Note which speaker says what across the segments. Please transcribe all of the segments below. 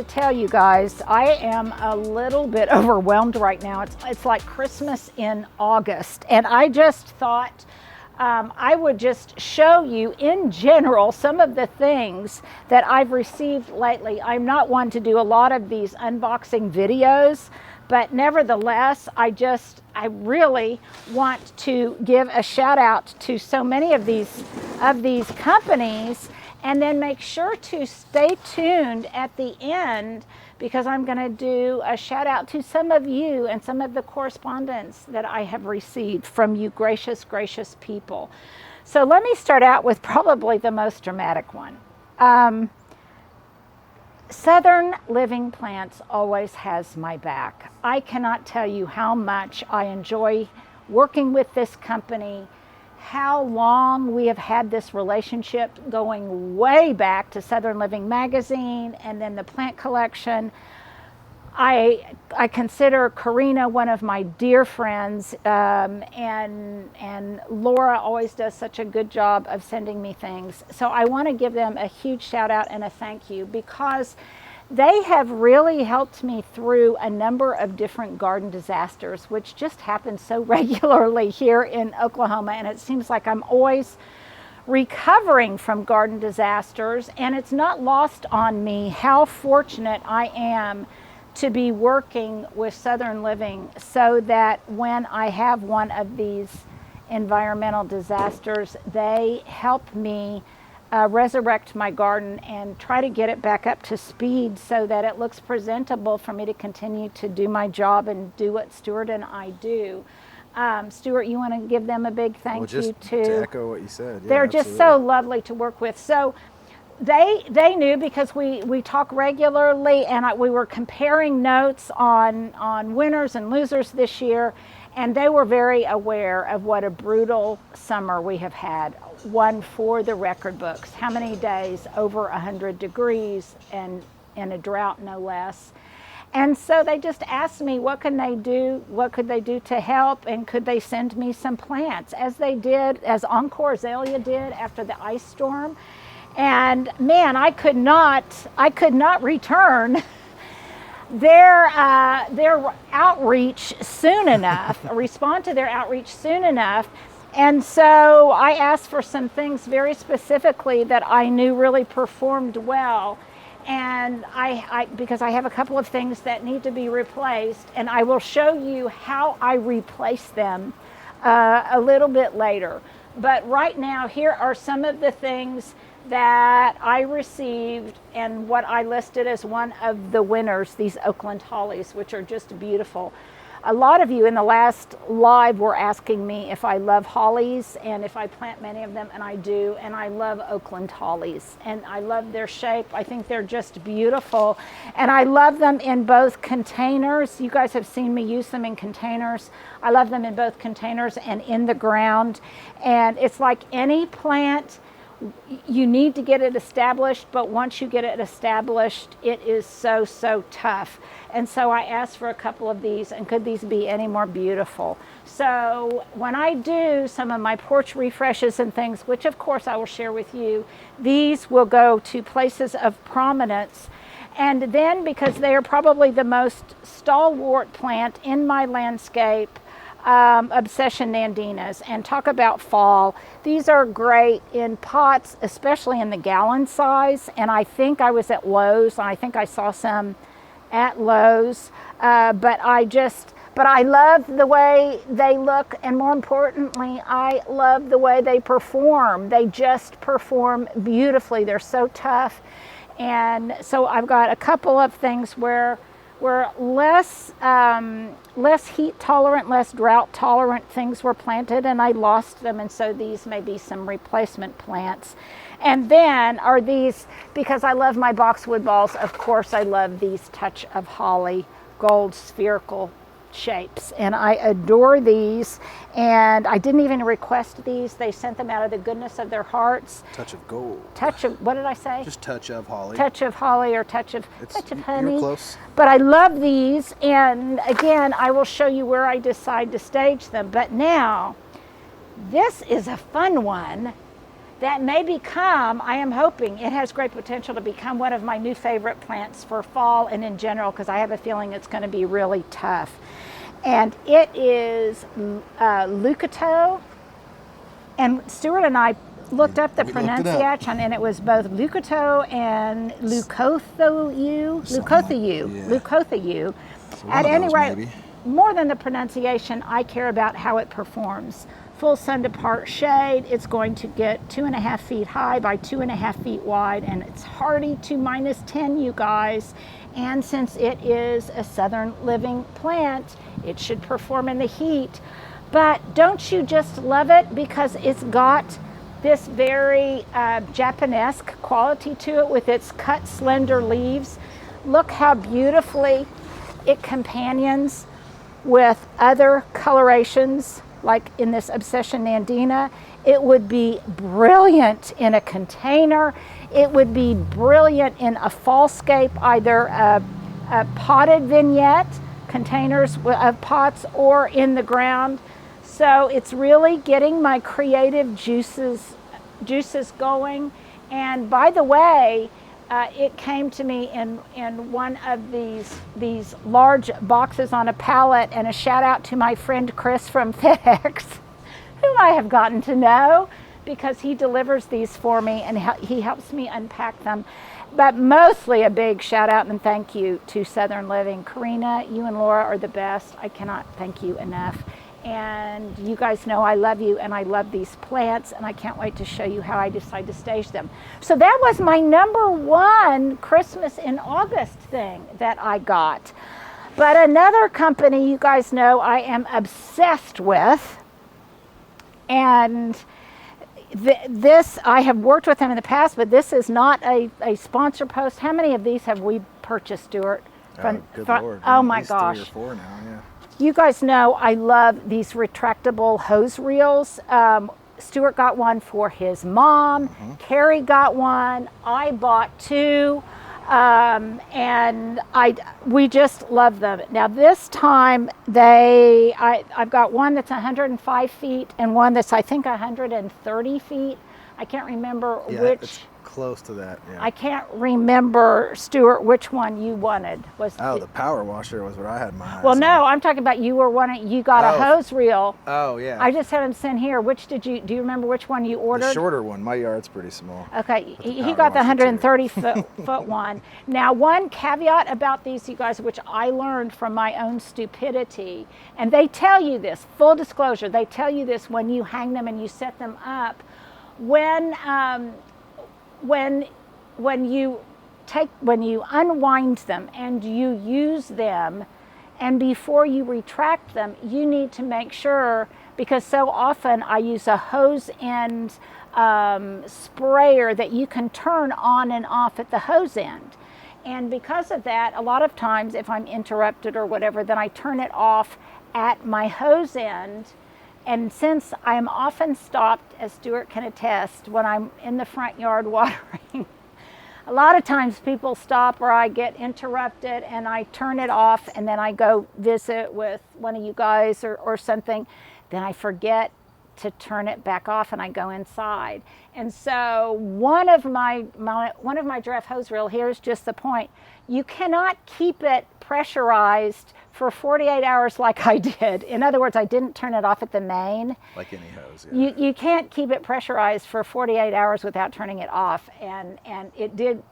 Speaker 1: to tell you guys, I am a little bit overwhelmed right now. It's like Christmas in August, and I just thought I would just show you in general some of the things that I've received lately. I'm not one to do a lot of these unboxing videos, but nevertheless, I really want to give a shout out to so many of these companies, and then make sure to stay tuned at the end, because I'm going to do a shout out to some of you and some of the correspondence that I have received from you gracious, gracious people. So let me start out with probably the most dramatic one. Southern Living Plants always has my back. I cannot tell you how much I enjoy working with this company, how long we have had this relationship, going way back to Southern Living Magazine and then the plant collection. I consider Karina one of my dear friends, and Laura always does such a good job of sending me things. So I want to give them a huge shout out and a thank you, because they have really helped me through a number of different garden disasters, which just happen so regularly here in Oklahoma. And it seems like I'm always recovering from garden disasters. And it's not lost on me how fortunate I am to be working with Southern Living, so that when I have one of these environmental disasters, they help me resurrect my garden and try to get it back up to speed so that it looks presentable for me to continue to do my job and do what Stuart and I do. Stuart, you want to give them a big thank you too?
Speaker 2: To echo what you said. Yeah,
Speaker 1: they're just so lovely to work with. So they knew, because we talk regularly, and we were comparing notes on winners and losers this year, and they were very aware of what a brutal summer we have had, one for the record books. How many days over 100 degrees and in a drought, no less. And so they just asked me, what could they do to help, and could they send me some plants, as they did, as Encore Azalea did after the ice storm. And man, I could not return their outreach soon enough, respond to their outreach soon enough. And so I asked for some things very specifically that I knew really performed well. And because I have a couple of things that need to be replaced, and I will show you how I replace them a little bit later. But right now, here are some of the things that I received, and what I listed as one of the winners, these Oakland Hollies, which are just beautiful. A lot of you in the last live were asking me if I love hollies and if I plant many of them, and I do, and I love Oakland Hollies, and I love their shape. I think they're just beautiful, and I love them in both containers. You guys have seen me use them in containers. I love them in both containers and in the ground, and it's like any plant, you need to get it established, but once you get it established, it is so tough. And so I asked for a couple of these, and could these be any more beautiful? So when I do some of my porch refreshes and things, which of course I will share with you, these will go to places of prominence. And then, because they are probably the most stalwart plant in my landscape, obsession Nandinas, and talk about fall. These are great in pots, especially in the gallon size. And I think I was at Lowe's, and I think I saw some at Lowe's. But I love the way they look, and more importantly, I love the way they perform. They just perform beautifully. They're so tough. And so I've got a couple of things where less heat tolerant, less drought tolerant things were planted, and I lost them, and so these may be some replacement plants. And then are these, because I love my Boxwood Balls, of course I love these Touch of Holly gold spherical shapes, and I adore these, and I didn't even request these. They sent them out of the goodness of their hearts.
Speaker 2: Touch of gold.
Speaker 1: Touch of, what did I say?
Speaker 2: Just touch of holly.
Speaker 1: Touch of holly, or touch of honey.
Speaker 2: You're close.
Speaker 1: But I love these, and again, I will show you where I decide to stage them. But now, this is a fun one. that may become, I am hoping, it has great potential to become one of my new favorite plants for fall and in general, because I have a feeling it's going to be really tough. And it is Lucato. And Stuart and I looked up the pronunciation, and it was both Lucato and Leucothoeu. Leucothoeu. At any rate, more than the pronunciation, I care about how it performs. Full sun to part shade, it's going to get 2.5 feet high by 2.5 feet wide, and it's hardy to -10, you guys. And since it is a southern living plant, it should perform in the heat. But don't you just love it because it's got this very Japanesque quality to it with its cut slender leaves? Look how beautifully it companions with other colorations, like in this Obsession Nandina. It would be brilliant in a container. It would be brilliant in a fallscape, either a potted vignette, containers of pots, or in the ground. So it's really getting my creative juices going. And by the way, it came to me in one of these large boxes on a pallet, and a shout out to my friend Chris from FedEx, who I have gotten to know because he delivers these for me and he helps me unpack them. But mostly a big shout out and thank you to Southern Living. Karina, you and Laura are the best. I cannot thank you enough. And you guys know I love you and I love these plants, and I can't wait to show you how I decide to stage them. So that was my #1 Christmas in August thing that I got. But another company you guys know I am obsessed with, and this, I have worked with them in the past, but this is not a sponsor post. How many of these have we purchased, Stuart?
Speaker 2: Good Lord.
Speaker 1: Oh my
Speaker 2: gosh.
Speaker 1: gosh.
Speaker 2: 3 or 4 now, yeah.
Speaker 1: You guys know I love these retractable hose reels. Stuart got one for his mom. Carrie got one. I bought 2. And we just love them. Now this time I've got one that's 105 feet and one that's I think 130 feet. I can't remember which.
Speaker 2: It's close to that. Yeah.
Speaker 1: I can't remember, Stuart, which one you wanted.
Speaker 2: The power washer was what I had in my eyes.
Speaker 1: Well, no, I'm talking about you got a hose reel.
Speaker 2: Oh yeah.
Speaker 1: I just had them sent here. Do you remember which one you ordered?
Speaker 2: The shorter one. My yard's pretty small.
Speaker 1: Okay, he got the 130 foot one. Now, one caveat about these, you guys, which I learned from my own stupidity, and they tell you this, full disclosure, they tell you this when you hang them and you set them up. When you unwind them and you use them, and before you retract them, you need to make sure, because so often I use a hose end sprayer that you can turn on and off at the hose end. And because of that, a lot of times if I'm interrupted or whatever, then I turn it off at my hose end. And since I am often stopped, as Stuart can attest, when I'm in the front yard watering, a lot of times people stop or I get interrupted and I turn it off, and then I go visit with one of you guys or something. Then I forget to turn it back off and I go inside. And so one of my giraffe hose reel, here's just the point. You cannot keep it pressurized for 48 hours like I did. In other words, I didn't turn it off at the main.
Speaker 2: Like any hose, yeah.
Speaker 1: You can't keep it pressurized for 48 hours without turning it off. And it did,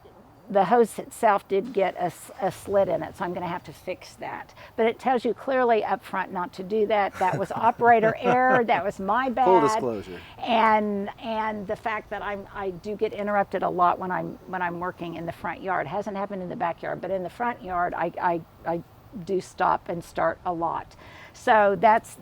Speaker 1: the hose itself did get a slit in it, so I'm gonna have to fix that. But it tells you clearly up front not to do that. That was operator error, that was my bad.
Speaker 2: Full disclosure.
Speaker 1: And the fact that I do get interrupted a lot when I'm working in the front yard. It hasn't happened in the backyard, but in the front yard, I do stop and start a lot. So that's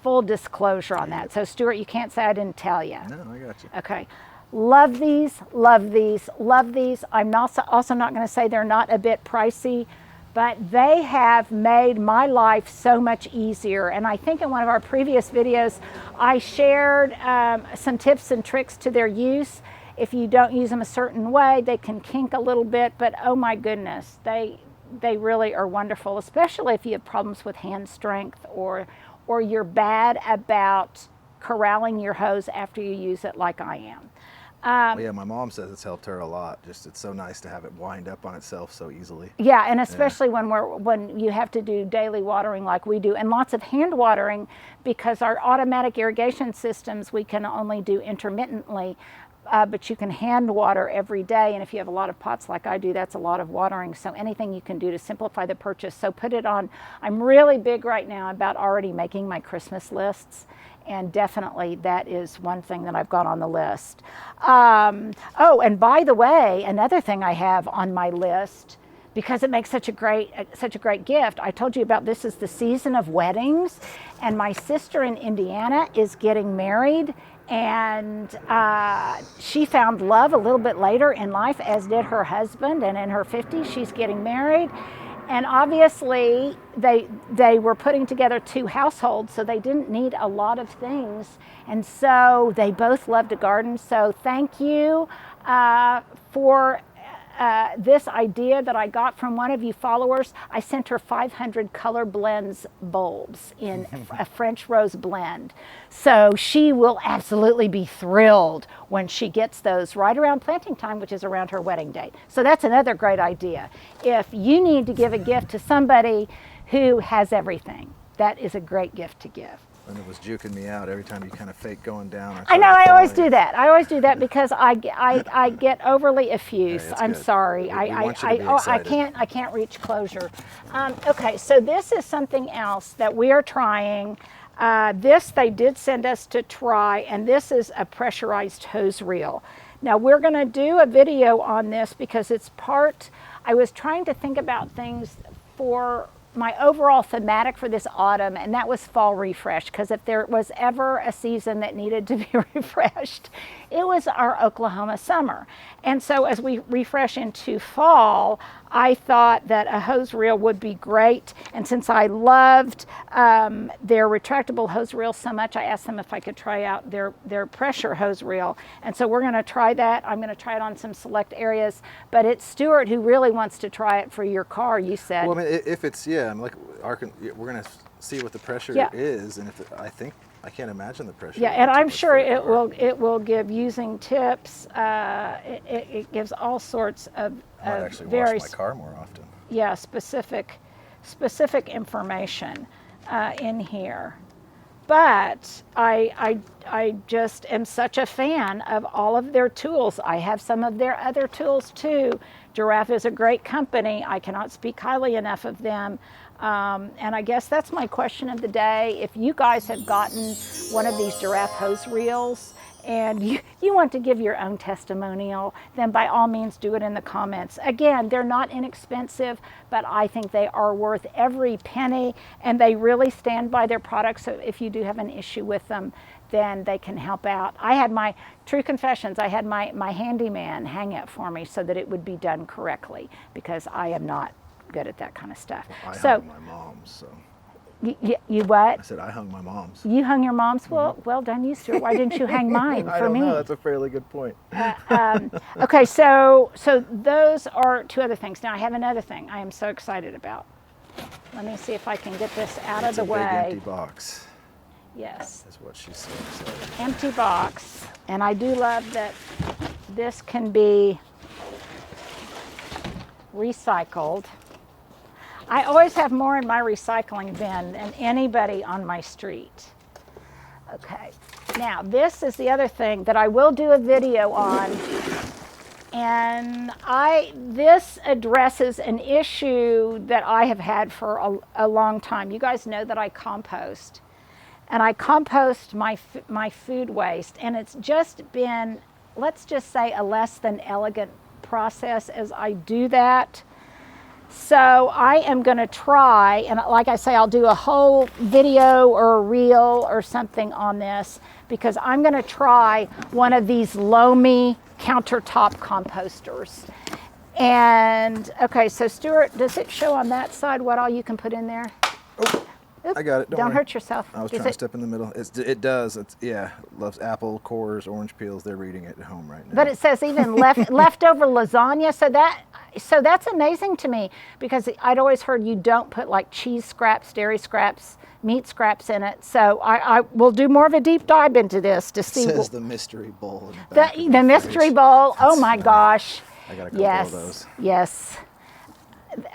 Speaker 1: full disclosure on that. So Stuart, you can't say I didn't tell you.
Speaker 2: No, I got you.
Speaker 1: Okay. Love these, love these, love these. I'm also not going to say they're not a bit pricey, but they have made my life so much easier. And I think in one of our previous videos, I shared some tips and tricks to their use. If you don't use them a certain way, they can kink a little bit, but oh my goodness, they really are wonderful, especially if you have problems with hand strength or you're bad about corralling your hose after you use it like I am.
Speaker 2: Well, yeah, my mom says it's helped her a lot. Just it's so nice to have it wind up on itself so easily.
Speaker 1: Yeah, and especially when you have to do daily watering like we do, and lots of hand watering, because our automatic irrigation systems we can only do intermittently, but you can hand water every day, and if you have a lot of pots like I do, that's a lot of watering. So anything you can do to simplify the purchase. So put it on. I'm really big right now about already making my Christmas lists. And definitely that is one thing that I've got on the list. Oh, and by the way, another thing I have on my list, because it makes such a great gift. I told you about this is the season of weddings, and my sister in Indiana is getting married, and she found love a little bit later in life, as did her husband, and in her 50s she's getting married. And obviously, they were putting together 2 households, so they didn't need a lot of things. And so they both love to garden. So thank you for this idea that I got from one of you followers. I sent her 500 color blends bulbs in a French rose blend. So she will absolutely be thrilled when she gets those right around planting time, which is around her wedding date. So that's another great idea. If you need to give a gift to somebody who has everything, that is a great gift to give.
Speaker 2: And it was juking me out every time you kind of fake going down.
Speaker 1: I know, I always do that. I always do that because I get overly effuse.
Speaker 2: Hey,
Speaker 1: I'm
Speaker 2: good.
Speaker 1: sorry.
Speaker 2: We want you to be excited.
Speaker 1: I can't reach closure. Okay, so this is something else that we are trying. This they did send us to try, and this is a pressurized hose reel. Now we're going to do a video on this because it's part. I was trying to think about things for my overall thematic for this autumn, and that was fall refresh, because if there was ever a season that needed to be refreshed, it was our Oklahoma summer. And so as we refresh into fall, I thought that a hose reel would be great. And since I loved their retractable hose reel so much, I asked them if I could try out their pressure hose reel. And so we're going to try that. I'm going to try it on some select areas. But it's Stuart who really wants to try it for your car, you said.
Speaker 2: Well, I mean, if it's, I'm like, we're going to see what the pressure is. And if I can't imagine the pressure.
Speaker 1: Yeah, and I'm sure it will give using tips. It gives all sorts of
Speaker 2: I might actually
Speaker 1: very
Speaker 2: wash my car more often.
Speaker 1: Yeah, specific information in here. But I just am such a fan of all of their tools. I have some of their other tools too. Giraffe is a great company. I cannot speak highly enough of them. And I guess that's my question of the day. If you guys have gotten one of these Giraffe hose reels and you want to give your own testimonial, then by all means do it in the comments. Again, they're not inexpensive, but I think they are worth every penny, and they really stand by their products. So if you do have an issue with them, then they can help out. I had my, true confessions, I had my handyman hang it for me so that it would be done correctly, because I am not good at that kind of stuff.
Speaker 2: Well, I
Speaker 1: so
Speaker 2: hung my mom's, so.
Speaker 1: You what?
Speaker 2: I said I hung my mom's.
Speaker 1: You hung your mom's? Well done you, Stuart. Why didn't you hang mine
Speaker 2: I
Speaker 1: for
Speaker 2: don't
Speaker 1: me?
Speaker 2: know. That's a fairly good point.
Speaker 1: Okay, so those are 2 other things. Now I have another thing I am so excited about. Let me see if I can get this out of the way.
Speaker 2: It's a big empty box.
Speaker 1: Yes.
Speaker 2: That's what she said. So.
Speaker 1: Empty box. And I do love that this can be recycled. I always have more in my recycling bin than anybody on my street. Okay, now this is the other thing that I will do a video on, and this addresses an issue that I have had for a long time. You guys know that I compost, and I compost my food waste, and it's just been, let's just say, a less than elegant process as I do that. So I am going to try, and like I say, I'll do a whole video or a reel or something on this, because I'm going to try one of these Loamy countertop composters. And okay, so Stuart, does it show on that side what all you can put in there?
Speaker 2: Oh.
Speaker 1: Oop,
Speaker 2: I got it.
Speaker 1: Don't
Speaker 2: worry.
Speaker 1: hurt yourself.
Speaker 2: I was trying to step in the middle. It does. Yeah. Loves apple cores, orange peels. They're reading it at home right now.
Speaker 1: But it says even leftover lasagna. So that's amazing to me, because I'd always heard you don't put like cheese scraps, dairy scraps, meat scraps in it. So I will do more of a deep dive into this to see.
Speaker 2: It says the mystery bowl.
Speaker 1: The mystery bowl. Oh my gosh.
Speaker 2: I got a couple of those.
Speaker 1: Yes.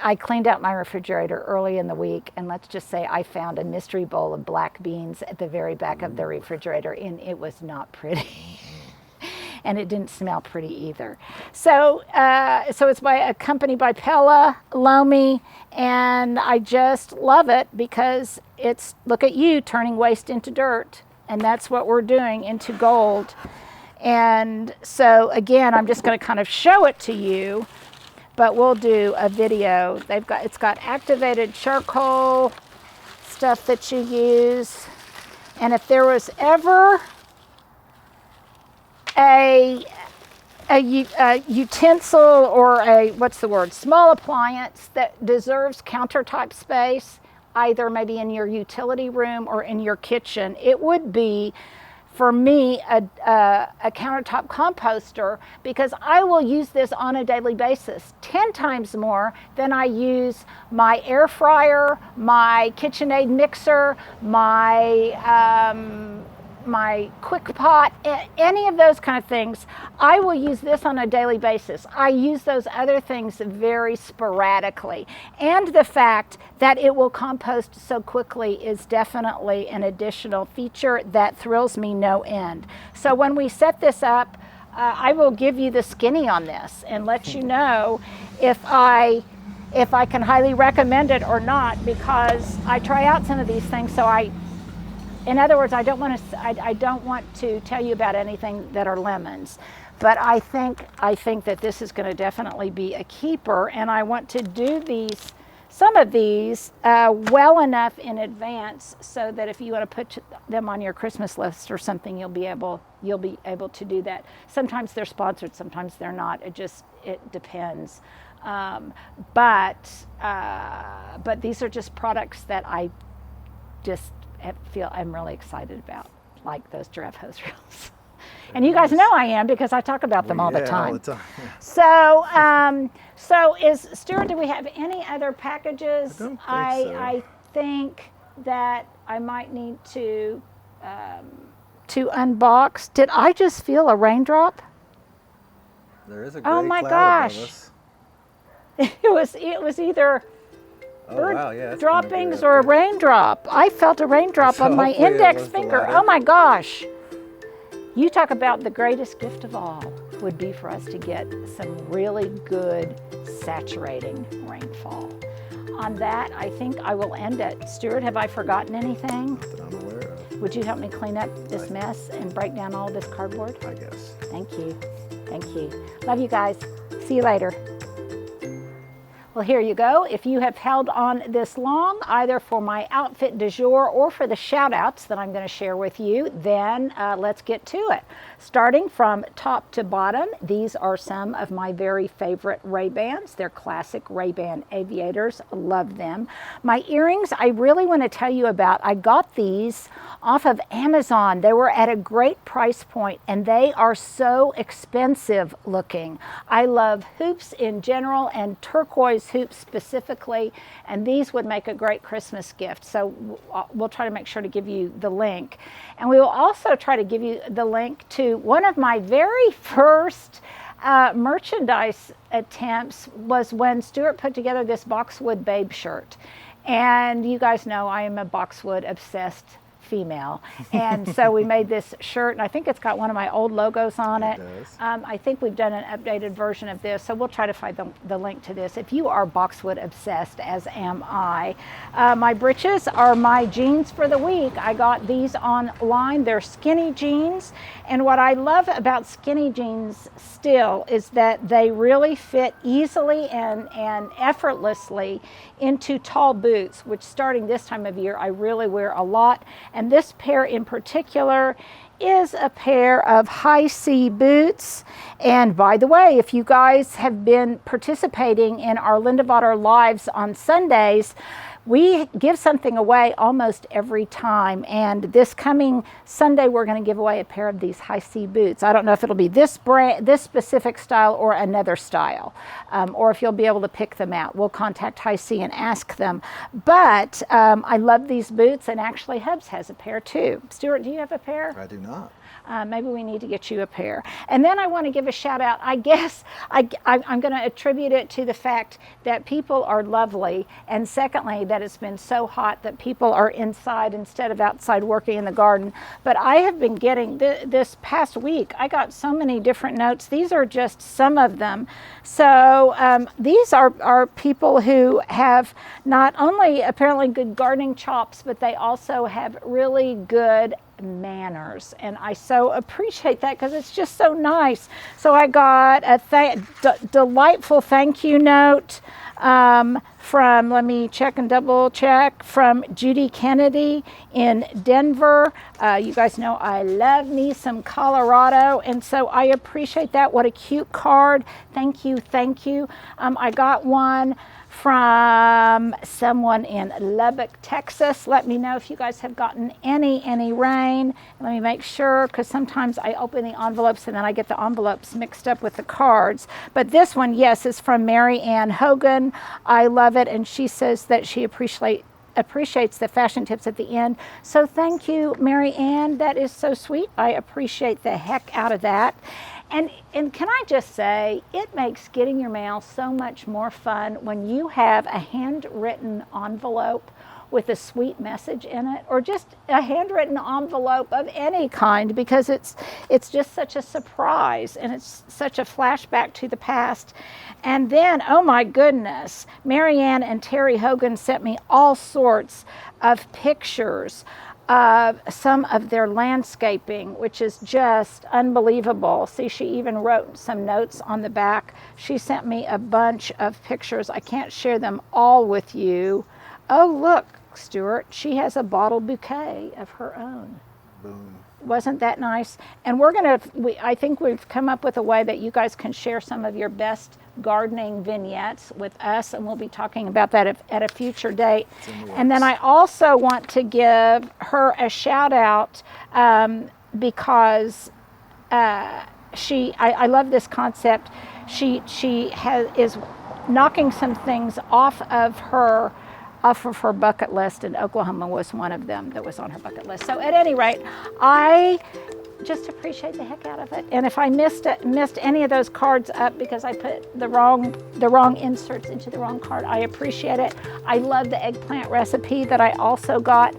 Speaker 1: I cleaned out my refrigerator early in the week, and let's just say I found a mystery bowl of black beans at the very back of the refrigerator, and it was not pretty. And it didn't smell pretty either. So it's by a company by Pella Lomi, and I just love it because it's, look at you turning waste into dirt, and that's what we're doing, into gold. And so again, I'm just going to kind of show it to you, but we'll do a video. It's got activated charcoal stuff that you use, and if there was ever a utensil or small appliance that deserves countertop space, either maybe in your utility room or in your kitchen, it would be, for me, a countertop composter, because I will use this on a daily basis 10 times more than I use my air fryer, my KitchenAid mixer, my quick pot, any of those kind of things. I will use this on a daily basis. I use those other things very sporadically. And the fact that it will compost so quickly is definitely an additional feature that thrills me no end. So when we set this up, I will give you the skinny on this and let you know if I can highly recommend it or not, because I try out some of these things. So in other words, I don't want to tell you about anything that are lemons, but I think that this is going to definitely be a keeper, and I want to do some of these well enough in advance so that if you want to put them on your Christmas list or something, you'll be able to do that. Sometimes they're sponsored, sometimes they're not. It depends. But these are just products that I just feel I'm really excited about, like those giraffe hose reels. And you guys know I am, because I talk about them all the time. All the time. Yeah. So Stuart, do we have any other packages?
Speaker 2: I don't think so.
Speaker 1: I think that I might need to unbox. Did I just feel a raindrop?
Speaker 2: There is a gray
Speaker 1: oh my
Speaker 2: cloud
Speaker 1: gosh.
Speaker 2: above us.
Speaker 1: It was either bird droppings
Speaker 2: good.
Speaker 1: or a raindrop. I felt a raindrop on my index finger. Oh my gosh. You talk about the greatest gift of all would be for us to get some really good saturating rainfall. On that, I think I will end it. Stuart, have I forgotten anything?
Speaker 2: Not that I'm aware of.
Speaker 1: Would you help me clean up this mess and break down all this cardboard?
Speaker 2: I guess.
Speaker 1: Thank you. Thank you. Love you guys. See you later. Well, here you go. If you have held on this long, either for my outfit du jour or for the shout outs that I'm going to share with you, then let's get to it. Starting from top to bottom, these are some of my very favorite Ray-Bans. They're classic Ray-Ban aviators. Love them. My earrings, I really want to tell you about. I got these off of Amazon. They were at a great price point, and they are so expensive looking. I love hoops in general and turquoise hoops specifically, and these would make a great Christmas gift. So we'll try to make sure to give you the link. And we will also try to give you the link to one of my very first merchandise attempts was when Stuart put together this Boxwood Babe shirt. And you guys know I am a Boxwood obsessed female, and so we made this shirt, and I think it's got one of my old logos on it. I think we've done an updated version of this, so we'll try to find the link to this if you are Boxwood obsessed, as am I. My breeches are my jeans for the week. I got these online. They're skinny jeans, and what I love about skinny jeans still is that they really fit easily and effortlessly into tall boots, which starting this time of year I really wear a lot. And this pair in particular is a pair of high C boots. And by the way, if you guys have been participating in our Linda Vater lives on Sundays, we give something away almost every time. And this coming Sunday, we're going to give away a pair of these high C boots. I don't know if it'll be this brand, this specific style, or another style, or if you'll be able to pick them out. We'll contact High C and ask them. But I love these boots, and actually Hubs has a pair too. Stuart, do you have a pair?
Speaker 2: I do not.
Speaker 1: Maybe we need to get you a pair. And then I want to give a shout out. I guess I'm going to attribute it to the fact that people are lovely, and secondly, that it's been so hot that people are inside instead of outside working in the garden. But I have been getting, this past week, I got so many different notes. These are just some of them. So these are people who have not only apparently good gardening chops, but they also have really good manners, and I so appreciate that because it's just so nice. So I got a delightful thank you note from, let me check and double check, from Judy Kennedy in Denver. You guys know I love me some Colorado, and so I appreciate that. What a cute card. Thank you, thank you. I got one from someone in Lubbock, Texas. Let me know if you guys have gotten any rain. Let me make sure, because sometimes I open the envelopes and then I get the envelopes mixed up with the cards. But this one, yes, is from Mary Ann Hogan. I love it, and she says that she appreciates the fashion tips at the end. So thank you, Mary Ann. That is so sweet. I appreciate the heck out of that. And can I just say, it makes getting your mail so much more fun when you have a handwritten envelope with a sweet message in it, or just a handwritten envelope of any kind, because it's just such a surprise, and it's such a flashback to the past. And then, oh my goodness, Marianne and Terry Hogan sent me all sorts of pictures of some of their landscaping, which is just unbelievable. See, she even wrote some notes on the back. She sent me a bunch of pictures. I can't share them all with you. Oh, look, Stuart, she has a bottle bouquet of her own.
Speaker 2: Boom.
Speaker 1: Wasn't that nice? And I think we've come up with a way that you guys can share some of your best gardening vignettes with us, and we'll be talking about that at a future date. And then I also want to give her a shout out because I love this concept. She is knocking some things off of her bucket list, and Oklahoma was one of them that was on her bucket list. So at any rate, I just appreciate the heck out of it. And if I missed any of those cards up because I put the wrong inserts into the wrong card, I appreciate it. I love the eggplant recipe that I also got.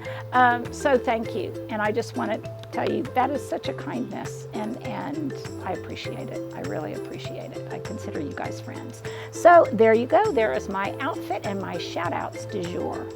Speaker 1: So thank you. And I just want to tell you that is such a kindness, and I appreciate it. I really appreciate it. I consider you guys friends. So there you go. There is my outfit and my shout outs du jour.